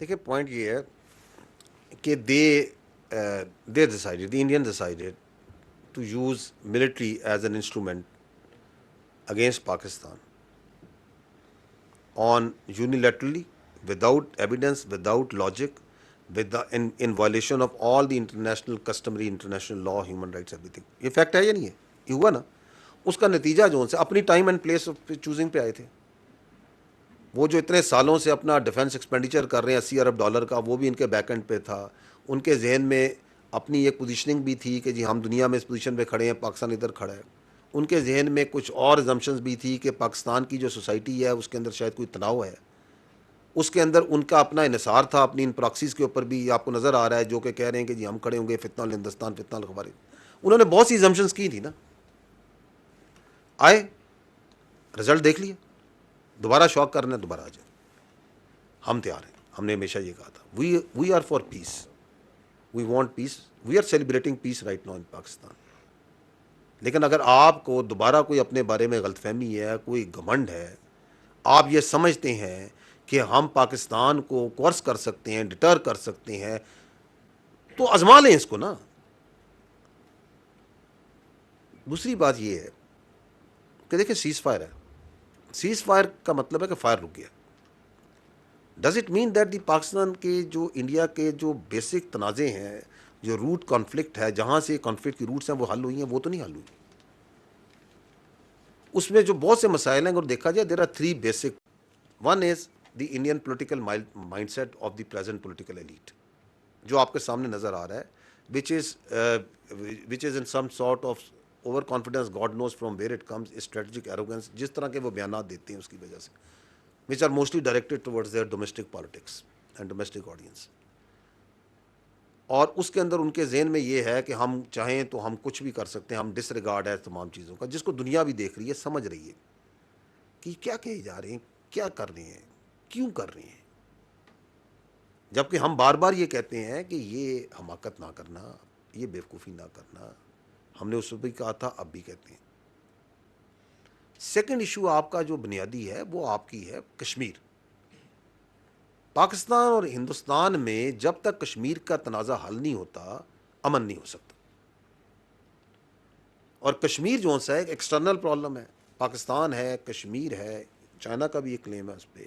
دیکھیں پوائنٹ یہ ہے کہ they decided, the Indians decided to use military as an instrument against Pakistan on unilaterally, without evidence, without logic, in violation of all the international customary international law, human rights, everything. یہ fact ہے یا نہیں ہے؟ یہ ہوا نا. اس کا نتیجہ جو ان سے اپنی ٹائم اینڈ پلیس چوزنگ پہ آئے تھے. وہ جو اتنے سالوں سے اپنا ڈیفنس ایکسپینڈیچر کر رہے ہیں $80 ارب کا, وہ بھی ان کے بیک اینڈ پہ تھا. ان کے ذہن میں اپنی ایک پوزیشننگ بھی تھی کہ جی ہم دنیا میں اس پوزیشن پہ کھڑے ہیں, پاکستان ادھر کھڑا ہے. ان کے ذہن میں کچھ اور ایزمپشنز بھی تھی کہ پاکستان کی جو سوسائٹی ہے اس کے اندر شاید کوئی تناؤ ہے. اس کے اندر ان کا اپنا انحصار تھا اپنی ان پراکسیز کے اوپر بھی, آپ کو نظر آ رہا ہے, جو کہ کہہ رہے ہیں کہ جی ہم کھڑے ہوں گے فتنہ الہندوستان, فتنہ الخوارج. انہوں نے بہت سی ایزمپشنز کی تھی نا. آئے, رزلٹ دیکھ لیے, دوبارہ شوق کرنا ہے دوبارہ آ جائے. ہم تیار ہیں. ہم نے ہمیشہ یہ کہا تھا, we are for peace, we want peace, we are celebrating peace right now in Pakistan. لیکن اگر آپ کو دوبارہ کوئی اپنے بارے میں غلط فہمی ہے, کوئی گھمنڈ ہے, آپ یہ سمجھتے ہیں کہ ہم پاکستان کو کورس کر سکتے ہیں, ڈٹر کر سکتے ہیں, تو آزما لیں اس کو نا. دوسری بات یہ ہے کہ دیکھیں سیز فائر ہے. سیز فائر کا مطلب ہے کہ فائر رک گیا. Does it mean that the Pakistan کے جو انڈیا کے جو بیسک تنازع ہیں, جو روٹ کانفلکٹ ہے, جہاں سے کانفلکٹ کی روٹس ہیں وہ حل ہوئی ہیں, وہ تو نہیں حل ہوئی. اس میں جو بہت سے مسائل ہیں, اگر دیکھا جائے there are 3 basic. One is the Indian political mind set of the present political elite, جو آپ کے سامنے نظر آ رہا ہے, which is in some sort of over confidence, God knows from where it comes, strategic arrogance, جس طرح کے وہ بیانات دیتے ہیں اس کی وجہ سے, which are mostly directed towards their domestic politics and domestic audience. اور اس کے اندر ان کے ذہن میں یہ ہے کہ ہم چاہیں تو ہم کچھ بھی کر سکتے ہیں, ہم ڈس ریگارڈ ہے تمام چیزوں کا, جس کو دنیا بھی دیکھ رہی ہے, سمجھ رہی ہے کہ کیا کہے جا رہے ہیں, کیا کر رہے ہیں, کیوں کر رہے ہیں. جبکہ ہم بار بار یہ کہتے ہیں کہ یہ حماقت نہ کرنا, یہ بیوقوفی نہ کرنا. ہم نے اس وقت بھی کہا تھا, اب بھی کہتے ہیں. سیکنڈ ایشو آپ کا جو بنیادی ہے وہ آپ کی ہے کشمیر. پاکستان اور ہندوستان میں جب تک کشمیر کا تنازع حل نہیں ہوتا, امن نہیں ہو سکتا. اور کشمیر جو سا ہے ایک ایکسٹرنل پرابلم ہے. پاکستان ہے, کشمیر ہے, چائنا کا بھی ایک کلیم ہے اس پہ,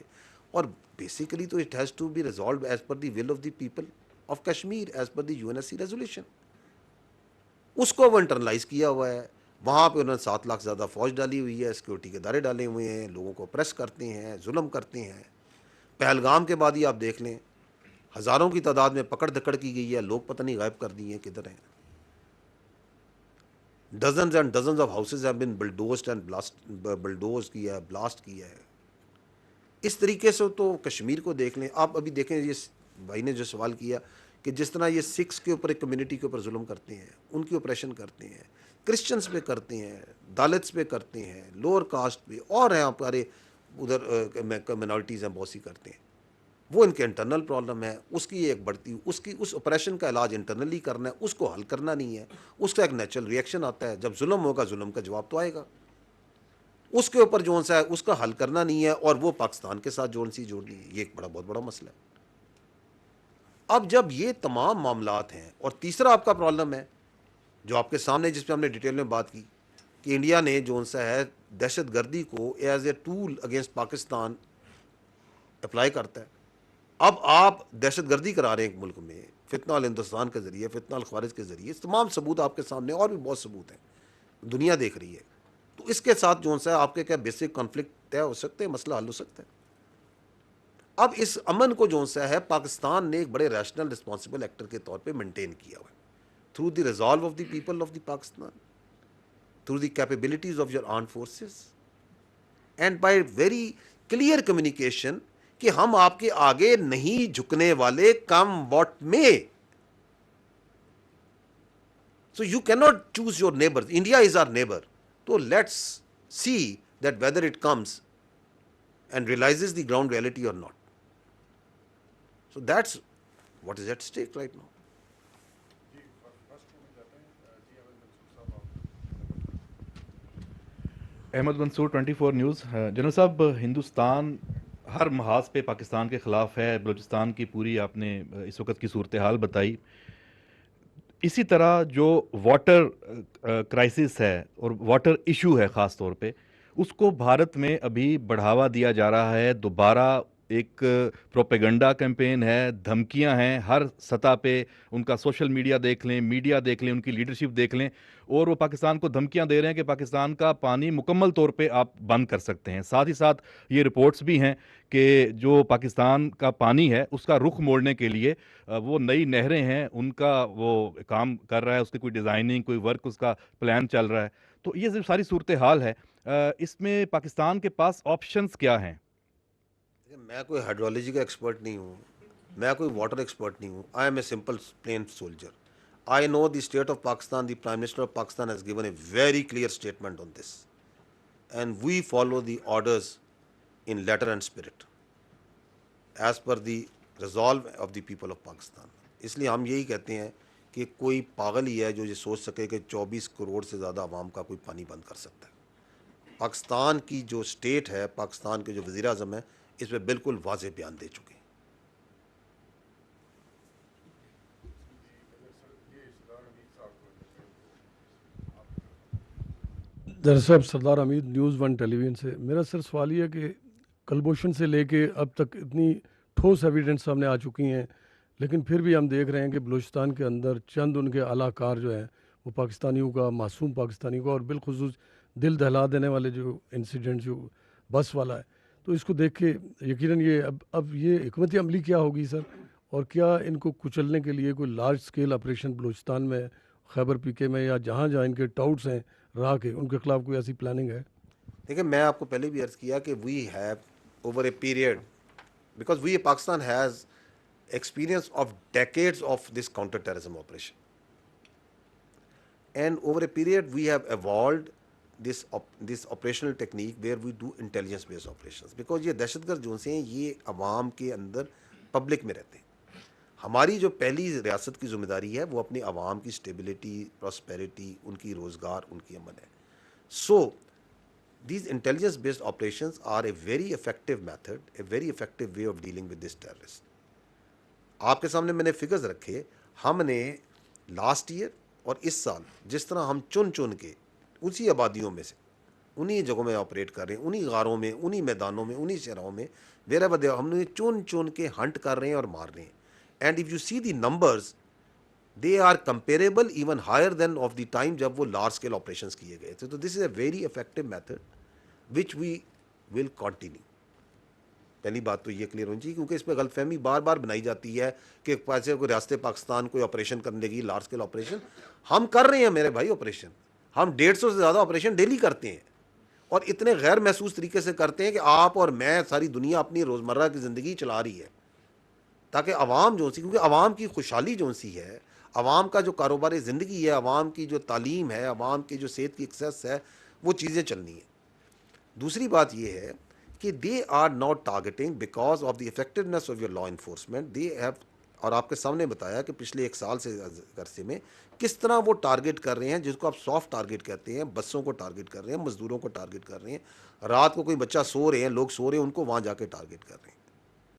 اور بیسیکلی تو it has to be resolved as per the will of the people of Kashmir, as per the UNSC resolution. اس کو وہ انٹرنلائز کیا ہوا ہے. وہاں پہ انہوں نے 7 لاکھ زیادہ فوج ڈالی ہوئی ہے, سیکورٹی کے ادارے ڈالے ہوئے ہیں, لوگوں کو پریس کرتے ہیں, ظلم کرتے ہیں. پہلگام کے بعد ہی آپ دیکھ لیں, ہزاروں کی تعداد میں پکڑ دھکڑ کی گئی ہے, لوگ پتہ نہیں غائب کر دیے ہیں, کدھر ہیں. Dozens and dozens of houses have been bulldozed and bulldoze کیا ہے, بلاسٹ کیا ہے. اس طریقے سے تو کشمیر کو دیکھ لیں. آپ ابھی دیکھیں, یہ بھائی نے جو سوال کیا کہ جس طرح یہ سکھس کے اوپر, ایک کمیونٹی کے اوپر ظلم کرتے ہیں, ان کی آپریشن کرتے ہیں, کرسچنس پہ کرتے ہیں, دالتس پہ کرتے ہیں, لوور کاسٹ پہ, اور ہیں ہمارے ادھر منارٹیز ہیں بہت سی کرتے ہیں. وہ ان کے انٹرنل پرابلم ہے. اس کی ایک بڑھتی, اس آپریشن کا علاج انٹرنلی کرنا ہے, اس کو حل کرنا نہیں ہے. اس کا ایک نیچرل ریئیکشن آتا ہے, جب ظلم ہوگا ظلم کا جواب تو آئے گا. اس کے اوپر جو سا ہے اس کا حل کرنا نہیں ہے, اور وہ پاکستان کے ساتھ جوڑنی ہے. یہ ایک بہت بڑا مسئلہ ہے. اب جب یہ تمام معاملات ہیں, اور تیسرا آپ کا پرابلم ہے جو آپ کے سامنے, جس پہ ہم نے ڈیٹیل میں بات کی, کہ انڈیا نے جو سا ہے دہشت گردی کو as a tool against Pakistan apply کرتا ہے. اب آپ دہشت گردی کرا رہے ہیں ایک ملک میں, فتنہ الہندوستان کے ذریعے, فتنہ الخوارج کے ذریعے. تمام ثبوت آپ کے سامنے, اور بھی بہت ثبوت ہیں, دنیا دیکھ رہی ہے. تو اس کے ساتھ جو سا آپ کے کیا بیسک کانفلکٹ طے ہو سکتے ہیں, مسئلہ حل ہو سکتا ہے. اب اس امن کو جو سا ہے پاکستان نے ایک بڑے ریشنل رسپانسبل ایکٹر کے طور پہ مینٹین کیا ہوا ہے, through the resolve of the people of the Pakistan, through the capabilities of your armed forces, and by very clear communication کہ ہم آپ کے آگے نہیں جھکنے والے, کم واٹ میں. So you cannot choose your neighbors. India is our neighbor. So let's see that whether it comes and realizes the ground reality or not. So that's what is at stake right now. Ahmed Mansoor 24 news. General صاحب, ہندوستان ہر محاذ پہ پاکستان کے خلاف ہے. بلوچستان کی پوری آپ نے اس وقت کی صورتحال بتائی. اسی طرح جو واٹر کرائسس ہے اور واٹر ایشو ہے خاص طور پہ، اس کو بھارت میں ابھی بڑھاوا دیا جا رہا ہے. دوبارہ ایک پروپیگنڈا کیمپین ہے، دھمکیاں ہیں ہر سطح پہ. ان کا سوشل میڈیا دیکھ لیں، میڈیا دیکھ لیں، ان کی لیڈرشپ دیکھ لیں، اور وہ پاکستان کو دھمکیاں دے رہے ہیں کہ پاکستان کا پانی مکمل طور پہ آپ بند کر سکتے ہیں. ساتھ ہی ساتھ یہ رپورٹس بھی ہیں کہ جو پاکستان کا پانی ہے اس کا رخ موڑنے کے لیے وہ نئی نہریں ہیں ان کا وہ کام کر رہا ہے، اس کی کوئی ڈیزائننگ، کوئی ورک، اس کا پلان چل رہا ہے. تو یہ ساری صورتحال ہے. اس میں پاکستان کے پاس آپشنز کیا ہیں؟ میں کوئی ہائیڈرولوجی کا ایکسپرٹ نہیں ہوں، میں کوئی واٹر ایکسپرٹ نہیں ہوں. I am a simple plain soldier. I know the state of Pakistan. The prime minister of Pakistan has given a very clear statement on this and we follow the orders in letter and spirit as per the resolve of the people of Pakistan. اس لیے ہم یہی کہتے ہیں کہ کوئی پاگل ہی ہے جو یہ سوچ سکے کہ 24 کروڑ سے زیادہ عوام کا کوئی پانی بند کر سکتا ہے. پاکستان کی جو اسٹیٹ ہے، پاکستان کے جو وزیر اعظم ہیں، اس پہ بالکل واضح بیان دے چکے ہیں. صاحب سردار حمید نیوز ون ٹیلی ویژن سے. میرا سر سوال یہ ہے کہ کلبھوشن سے لے کے اب تک اتنی ٹھوس ایویڈنس سامنے آ چکی ہیں، لیکن پھر بھی ہم دیکھ رہے ہیں کہ بلوچستان کے اندر چند ان کے اعلیٰ کار جو ہیں وہ پاکستانیوں کا، معصوم پاکستانیوں کا، اور بالخصوص دل دہلا دینے والے جو انسیڈنٹ جو بس والا ہے، تو اس کو دیکھ کے یقیناً یہ اب یہ حکمت عملی کیا ہوگی سر؟ اور کیا ان کو کچلنے کے لیے کوئی لارج اسکیل آپریشن بلوچستان میں، خیبر پی کے میں، یا جہاں جہاں ان کے ٹاؤٹس ہیں راہ کے، ان کے خلاف کوئی ایسی پلاننگ ہے؟ دیکھیں، میں آپ کو پہلے بھی عرض کیا کہ we have over a period, because we Pakistan has experience of decades of this counter-terrorism operation. And over a period, we have evolved this operational technique where we do intelligence-based operations. Because یہ دہشت گرد جو سے ہیں یہ عوام کے اندر public میں رہتے ہیں. ہماری جو پہلی ریاست کی ذمہ داری ہے وہ اپنے عوام کی اسٹیبلٹی، پراسپیرٹی، ان کی روزگار، ان کی امن ہے. So these intelligence-based operations are a very effective method, a very effective way of dealing with this terrorist. آپ کے سامنے میں نے فگرز رکھے. ہم نے لاسٹ ایئر اور اس سال جس طرح ہم چن کے اسی آبادیوں میں سے انہی جگہوں میں آپریٹ کر رہے ہیں، انہی غاروں میں، انہی میدانوں میں، انہی شہروں میں، ہم نے چن کے ہنٹ کر رہے ہیں اور مار رہے ہیں. And if you see the numbers, they are comparable even higher than of the time جب وہ لارج اسکیل آپریشنس کیے گئے تھے. تو this is a very effective method which we will continue. پہلی بات تو یہ کلیئر ہونی چاہیے، کیونکہ اس پہ غلط فہمی بار بار بنائی جاتی ہے کہ ایسے کوئی ریاست پاکستان کوئی آپریشن کرنے لگی، لارج اسکیل آپریشن. ہم کر رہے ہیں میرے بھائی آپریشن. ہم 150 سے زیادہ آپریشن ڈیلی کرتے ہیں، اور اتنے غیر محسوس طریقے سے کرتے ہیں کہ آپ اور میں، ساری دنیا اپنی روزمرہ کی زندگی چلا رہی ہے، تاکہ عوام جو سی، کیونکہ عوام کی خوشحالی جو سی ہے، عوام کا جو کاروبار زندگی ہے، عوام کی جو تعلیم ہے، عوام کی جو صحت کی ایکسیس ہے، وہ چیزیں چلنی ہیں. دوسری بات یہ ہے کہ they are not targeting because of the effectiveness of your law enforcement. They have, اور آپ کے سامنے بتایا کہ پچھلے 1 سال سے عرصے میں کس طرح وہ ٹارگیٹ کر رہے ہیں، جس کو آپ سافٹ ٹارگیٹ کہتے ہیں. بسوں کو ٹارگیٹ کر رہے ہیں، مزدوروں کو ٹارگیٹ کر رہے ہیں. رات کو کوئی بچہ سو رہے ہیں، لوگ سو رہے ہیں، ان کو وہاں جا کے ٹارگیٹ کر رہے ہیں.